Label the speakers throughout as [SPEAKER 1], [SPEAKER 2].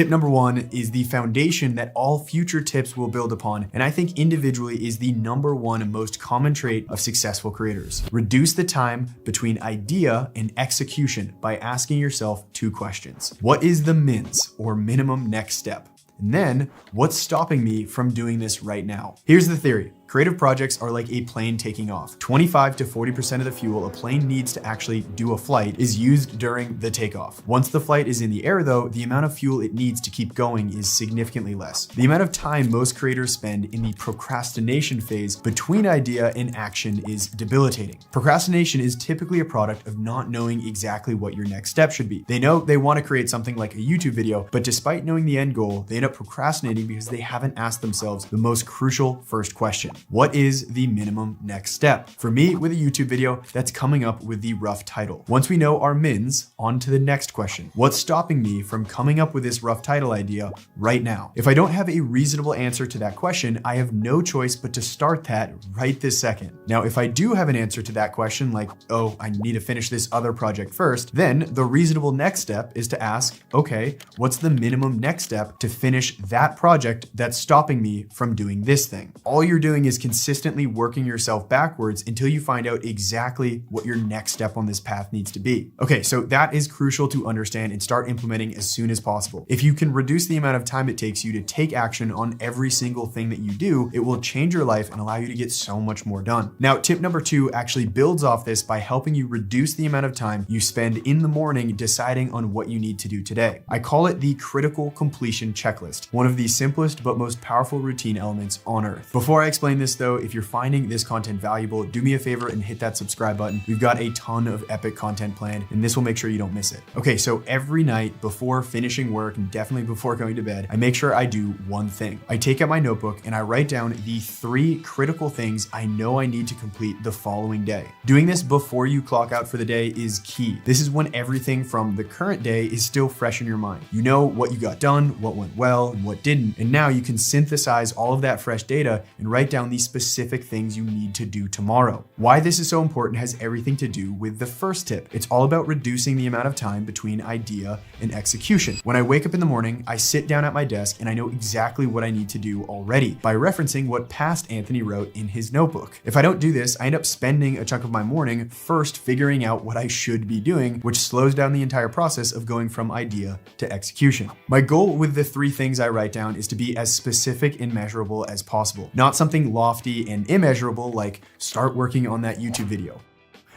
[SPEAKER 1] Tip number 1 is the foundation that all future tips will build upon, and I think individually is the number 1 most common trait of successful creators. Reduce the time between idea and execution by asking yourself 2 questions. What is the MINS, or minimum next step? And then, what's stopping me from doing this right now? Here's the theory. Creative projects are like a plane taking off. 25 to 40% of the fuel a plane needs to actually do a flight is used during the takeoff. Once the flight is in the air though, the amount of fuel it needs to keep going is significantly less. The amount of time most creators spend in the procrastination phase between idea and action is debilitating. Procrastination is typically a product of not knowing exactly what your next step should be. They know they want to create something like a YouTube video, but despite knowing the end goal, they end up procrastinating because they haven't asked themselves the most crucial first question. What is the minimum next step? For me, with a YouTube video, that's coming up with the rough title. Once we know our MINS, on to the next question. What's stopping me from coming up with this rough title idea right now? If I don't have a reasonable answer to that question, I have no choice but to start that right this second. Now, if I do have an answer to that question, like, oh, I need to finish this other project first, then the reasonable next step is to ask, okay, what's the minimum next step to finish that project that's stopping me from doing this thing? All you're doing is consistently working yourself backwards until you find out exactly what your next step on this path needs to be. Okay, so that is crucial to understand and start implementing as soon as possible. If you can reduce the amount of time it takes you to take action on every single thing that you do, it will change your life and allow you to get so much more done. Now, tip number 2 actually builds off this by helping you reduce the amount of time you spend in the morning deciding on what you need to do today. I call it the critical completion checklist, one of the simplest but most powerful routine elements on earth. Before I explain this though, if you're finding this content valuable, do me a favor and hit that subscribe button. We've got a ton of epic content planned, and this will make sure you don't miss it. Okay, so every night before finishing work and definitely before going to bed, I make sure I do one thing. I take out my notebook and I write down the 3 critical things I know I need to complete the following day. Doing this before you clock out for the day is key. This is when everything from the current day is still fresh in your mind. You know what you got done, what went well, and what didn't, and now you can synthesize all of that fresh data and write down the specific things you need to do tomorrow. Why this is so important has everything to do with the first tip. It's all about reducing the amount of time between idea and execution. When I wake up in the morning, I sit down at my desk and I know exactly what I need to do already by referencing what past Anthony wrote in his notebook. If I don't do this, I end up spending a chunk of my morning first figuring out what I should be doing, which slows down the entire process of going from idea to execution. My goal with the 3 things I write down is to be as specific and measurable as possible, not something lofty and immeasurable like start working on that YouTube video,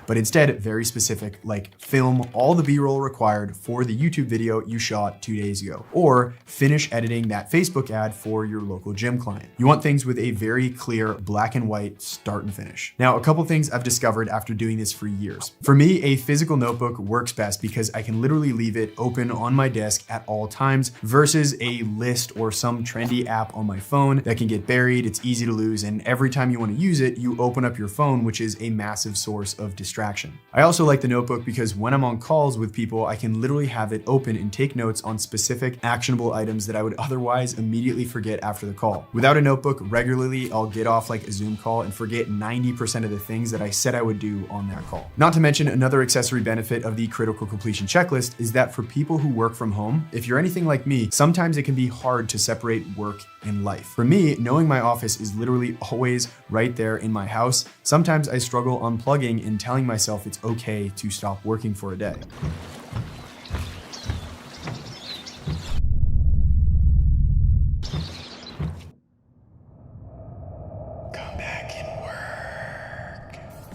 [SPEAKER 1] but instead very specific, like film all the B-roll required for the YouTube video you shot 2 days ago, or finish editing that Facebook ad for your local gym client. You want things with a very clear black and white start and finish. Now, a couple things I've discovered after doing this for years. For me, a physical notebook works best because I can literally leave it open on my desk at all times versus a list or some trendy app on my phone that can get buried, it's easy to lose, and every time you want to use it, you open up your phone, which is a massive source of distraction. I also like the notebook because when I'm on calls with people, I can literally have it open and take notes on specific actionable items that I would otherwise immediately forget after the call. Without a notebook, regularly I'll get off like a Zoom call and forget 90% of the things that I said I would do on that call. Not to mention, another accessory benefit of the critical completion checklist is that for people who work from home, if you're anything like me, sometimes it can be hard to separate work and life. For me, knowing my office is literally always right there in my house, sometimes I struggle unplugging and telling myself it's okay to stop working for a day.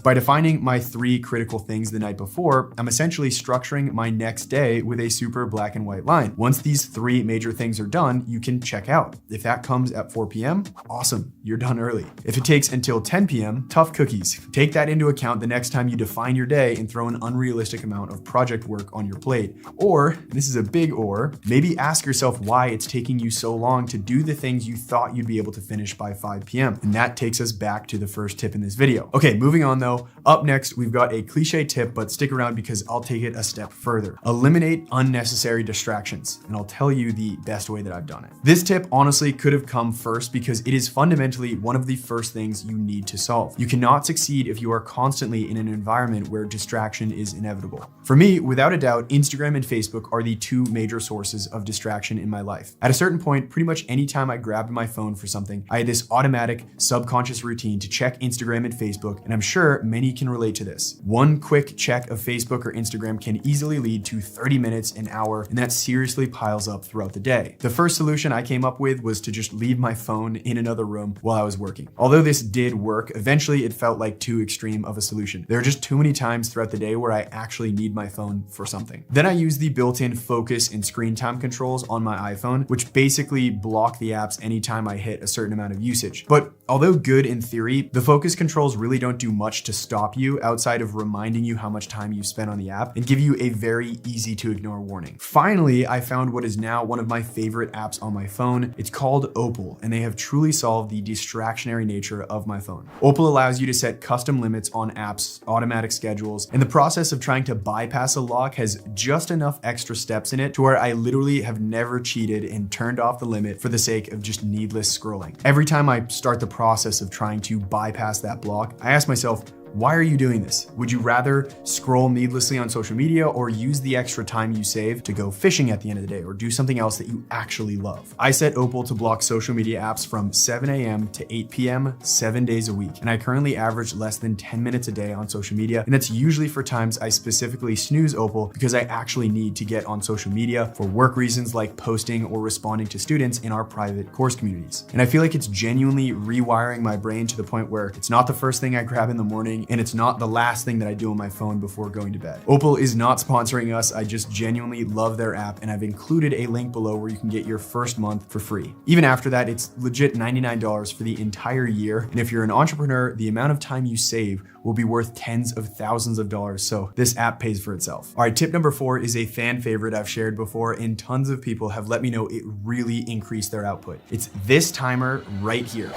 [SPEAKER 1] By defining my 3 critical things the night before, I'm essentially structuring my next day with a super black and white line. Once these 3 major things are done, you can check out. If that comes at 4 p.m., awesome, you're done early. If it takes until 10 p.m., tough cookies. Take that into account the next time you define your day and throw an unrealistic amount of project work on your plate. Or, this is a big or, maybe ask yourself why it's taking you so long to do the things you thought you'd be able to finish by 5 p.m. And that takes us back to the first tip in this video. Okay, moving on though. know. Up next, we've got a cliche tip, but stick around because I'll take it a step further. Eliminate unnecessary distractions, and I'll tell you the best way that I've done it. This tip honestly could have come first because it is fundamentally one of the first things you need to solve. You cannot succeed if you are constantly in an environment where distraction is inevitable. For me, without a doubt, Instagram and Facebook are the two major sources of distraction in my life. At a certain point, pretty much anytime I grabbed my phone for something, I had this automatic subconscious routine to check Instagram and Facebook, and I'm sure many can relate to this. One quick check of Facebook or Instagram can easily lead to 30 minutes, an hour, and that seriously piles up throughout the day. The first solution I came up with was to just leave my phone in another room while I was working. Although this did work, eventually it felt like too extreme of a solution. There are just too many times throughout the day where I actually need my phone for something. Then I use the built-in focus and screen time controls on my iPhone, which basically block the apps anytime I hit a certain amount of usage. But although good in theory, the focus controls really don't do much to stop you outside of reminding you how much time you spent on the app and give you a very easy to ignore warning. Finally, I found what is now one of my favorite apps on my phone. It's called Opal, and they have truly solved the distractionary nature of my phone. Opal allows you to set custom limits on apps, automatic schedules, and the process of trying to bypass a lock has just enough extra steps in it to where I literally have never cheated and turned off the limit for the sake of just needless scrolling. Every time I start the process of trying to bypass that block, I ask myself, why are you doing this? Would you rather scroll needlessly on social media or use the extra time you save to go fishing at the end of the day or do something else that you actually love? I set Opal to block social media apps from 7 a.m. to 8 p.m. 7 days a week, and I currently average less than 10 minutes a day on social media, and that's usually for times I specifically snooze Opal because I actually need to get on social media for work reasons like posting or responding to students in our private course communities. And I feel like it's genuinely rewiring my brain to the point where it's not the first thing I grab in the morning, and it's not the last thing that I do on my phone before going to bed. Opal is not sponsoring us. I just genuinely love their app, and I've included a link below where you can get your first month for free. Even after that, it's legit $99 for the entire year. And if you're an entrepreneur, the amount of time you save will be worth tens of thousands of dollars. So this app pays for itself. All right, tip number 4 is a fan favorite I've shared before, and tons of people have let me know it really increased their output. It's this timer right here.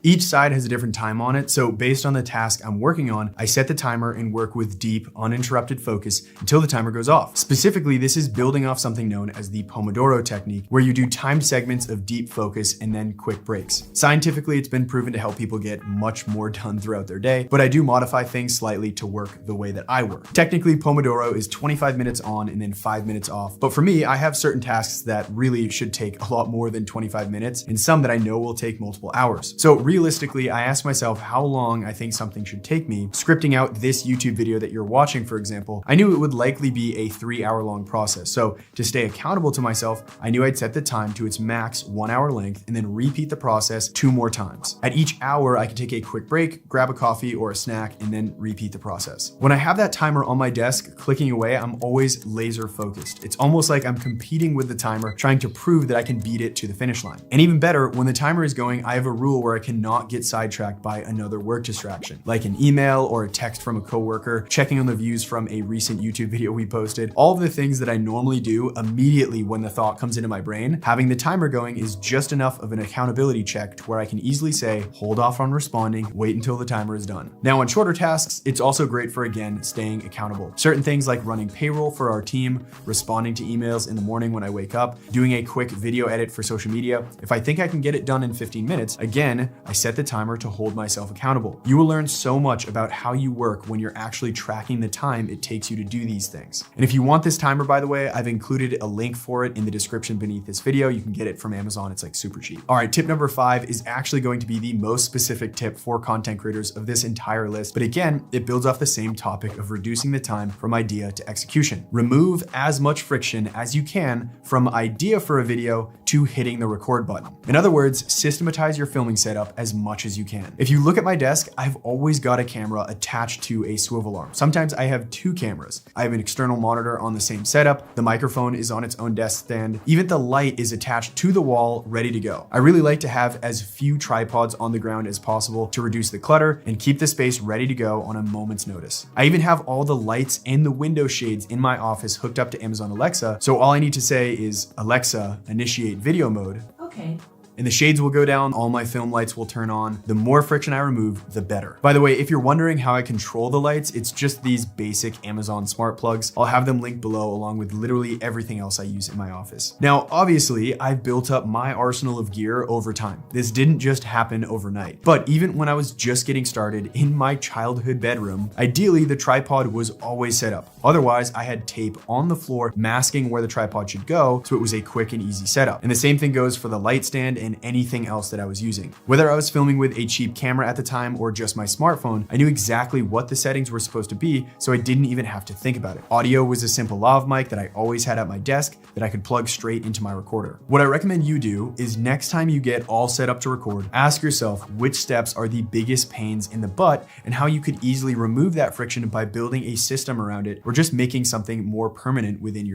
[SPEAKER 1] Each side has a different time on it, so based on the task I'm working on, I set the timer and work with deep, uninterrupted focus until the timer goes off. Specifically, this is building off something known as the Pomodoro technique, where you do timed segments of deep focus and then quick breaks. Scientifically, it's been proven to help people get much more done throughout their day, but I do modify things slightly to work the way that I work. Technically, Pomodoro is 25 minutes on and then 5 minutes off, but for me, I have certain tasks that really should take a lot more than 25 minutes and some that I know will take multiple hours. So realistically, I ask myself how long I think something should take me. Scripting out this YouTube video that you're watching, for example, I knew it would likely be a 3-hour-long process. So to stay accountable to myself, I knew I'd set the time to its max 1 hour length and then repeat the process 2 more times. At each hour, I can take a quick break, grab a coffee or a snack, and then repeat the process. When I have that timer on my desk clicking away, I'm always laser focused. It's almost like I'm competing with the timer, trying to prove that I can beat it to the finish line. And even better, when the timer is going, I have a rule where I cannot get sidetracked by another work distraction, like an email or a text from a coworker, checking on the views from a recent YouTube video we posted. All of the things that I normally do immediately when the thought comes into my brain, having the timer going is just enough of an accountability check to where I can easily say, hold off on responding, wait until the timer is done. Now on shorter tasks, it's also great for, again, staying accountable. Certain things like running payroll for our team, responding to emails in the morning when I wake up, doing a quick video edit for social media. If I think I can get it done in 15 minutes, again, I set the timer to hold myself accountable. You will learn so much about how you work when you're actually tracking the time it takes you to do these things. And if you want this timer, by the way, I've included a link for it in the description beneath this video. You can get it from Amazon. It's like super cheap. All right, tip number 5 is actually going to be the most specific tip for content creators of this entire list. But again, it builds off the same topic of reducing the time from idea to execution. Remove as much friction as you can from idea for a video to hitting the record button. In other words, systematize your filming setup as much as you can. If you look at my desk, I've always got a camera attached to a swivel arm. Sometimes I have 2 cameras. I have an external monitor on the same setup. The microphone is on its own desk stand. Even the light is attached to the wall, ready to go. I really like to have as few tripods on the ground as possible to reduce the clutter and keep the space ready to go on a moment's notice. I even have all the lights and the window shades in my office hooked up to Amazon Alexa, so all I need to say is, Alexa, initiate video mode.
[SPEAKER 2] Okay.
[SPEAKER 1] and the shades will go down, all my film lights will turn on. The more friction I remove, the better. By the way, if you're wondering how I control the lights, it's just these basic Amazon smart plugs. I'll have them linked below along with literally everything else I use in my office. Now, obviously, I've built up my arsenal of gear over time. This didn't just happen overnight. But even when I was just getting started in my childhood bedroom, ideally the tripod was always set up. Otherwise, I had tape on the floor masking where the tripod should go, so it was a quick and easy setup. And the same thing goes for the light stand and anything else that I was using. Whether I was filming with a cheap camera at the time or just my smartphone, I knew exactly what the settings were supposed to be, so I didn't even have to think about it. Audio was a simple lav mic that I always had at my desk that I could plug straight into my recorder. What I recommend you do is next time you get all set up to record, ask yourself which steps are the biggest pains in the butt and how you could easily remove that friction by building a system around it or just making something more permanent within your